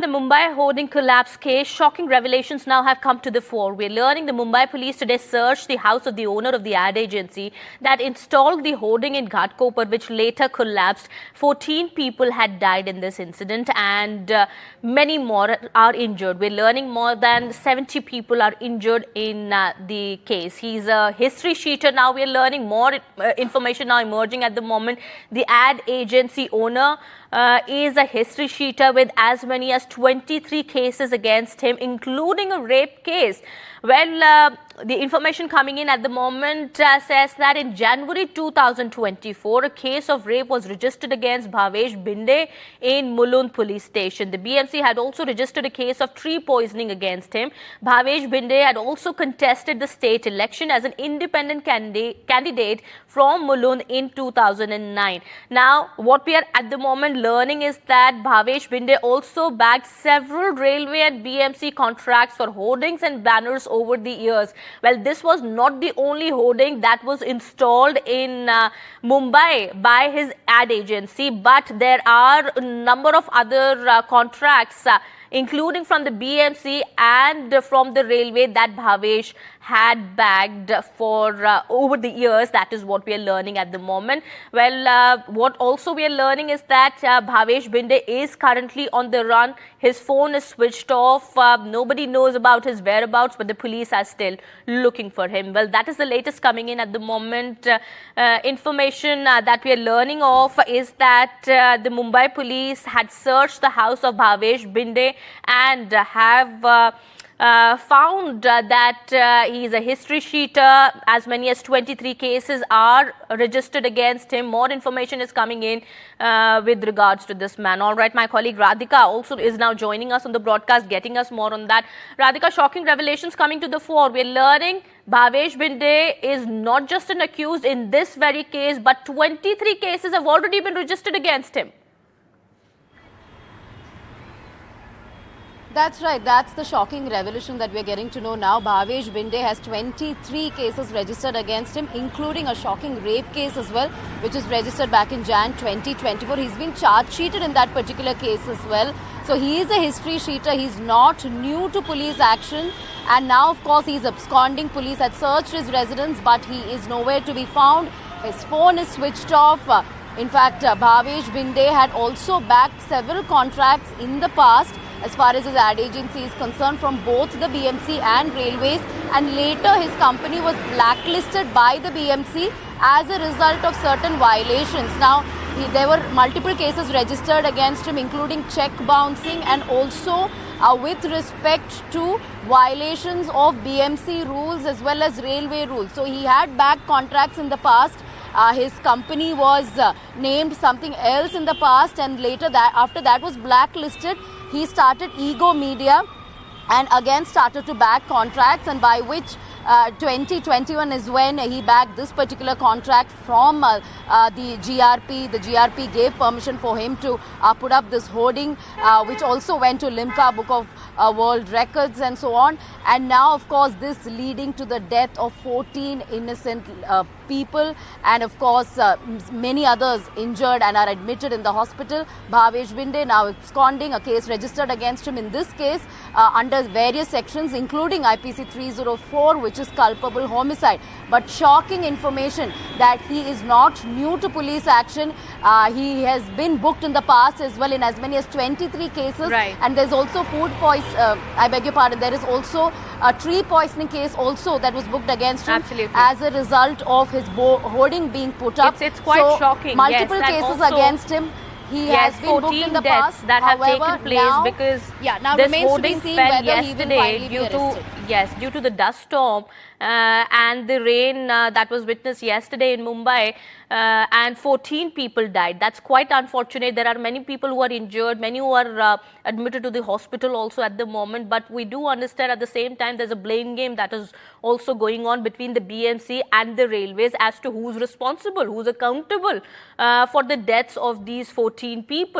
The Mumbai hoarding collapse case, shocking revelations now have come to the fore. We're learning the Mumbai police today searched the house of the owner of the ad agency that installed the hoarding in Ghatkopar, which later collapsed. 14 people had died in this incident and many more are injured. We're learning more than 70 people are injured in the case. He's a history sheeter. Now we're learning more information now emerging at the moment. The ad agency owner is a history sheeter with as many as 23 cases against him, including a rape case. Well, the information coming in at the moment says that in January 2024, a case of rape was registered against Bhavesh Bhinde in Mulund police station. The BMC had also registered a case of tree poisoning against him. Bhavesh Bhinde had also contested the state election as an independent candidate from Mulund in 2009. Now, what we are at the moment learning is that Bhavesh Bhinde also bagged several railway and BMC contracts for hoardings and banners over the years. Well, this was not the only hoarding that was installed in Mumbai by his ad agency, but there are a number of other contracts including from the BMC and from the railway that Bhavesh had bagged for over the years. That is what we are learning at the moment. Well, what also we are learning is that Bhavesh Bhinde is currently on the run. His phone is switched off. Nobody knows about his whereabouts, but the police are still looking for him. Well, that is the latest coming in at the moment. Information that we are learning of is that the Mumbai police had searched the house of Bhavesh Bhinde and have found that he is a history sheeter. As many as 23 cases are registered against him. More information is coming in with regards to this man. All right, my colleague Radhika also is now joining us on the broadcast, getting us more on that. Radhika, shocking revelations coming to the fore. We're learning Bhavesh Bhinde is not just an accused in this very case, but 23 cases have already been registered against him. That's right. That's the shocking revelation that we're getting to know now. Bhavesh Bhinde has 23 cases registered against him, including a shocking rape case as well, which is registered back in Jan 2024. He's been charge-sheeted in that particular case as well. So he is a history sheeter. He's not new to police action. And now, of course, he's absconding. Police had searched his residence, but he is nowhere to be found. His phone is switched off. In fact, Bhavesh Bhinde had also backed several contracts in the past as far as his ad agency is concerned from both the BMC and railways, and later his company was blacklisted by the BMC as a result of certain violations. Now, there were multiple cases registered against him, including check bouncing and also with respect to violations of BMC rules as well as railway rules. So he had backed contracts in the past. His company was named something else in the past, and later after that was blacklisted. He started Ego Media and again started to back contracts, and by which 2021 is when he backed this particular contract from the GRP. The GRP gave permission for him to put up this hoarding, which also went to Limca Book of World Records and so on. And now, of course, this leading to the death of 14 innocent people, and of course many others injured and are admitted in the hospital. Bhavesh Bhinde now absconding, a case registered against him in this case under various sections, including IPC 304, which is culpable homicide. But shocking information that he is not new to police action. He has been booked in the past as well in as many as 23 cases. Right. And there's also food poison. I beg your pardon. There is also a tree poisoning case also that was booked against him. Absolutely. As a result of his hoarding being put up. It's quite shocking. Multiple yes, cases also, against him. He has been booked in the past. That have However, taken place now, because now this remains to be hoarding seen fell whether he will finally be arrested. due to the dust storm and the rain that was witnessed yesterday in Mumbai, and 14 people died. That's quite unfortunate. There are many people who are injured, many who are admitted to the hospital also at the moment. But we do understand at the same time there's a blame game that is also going on between the BMC and the railways as to who's responsible, who's accountable for the deaths of these 14 people.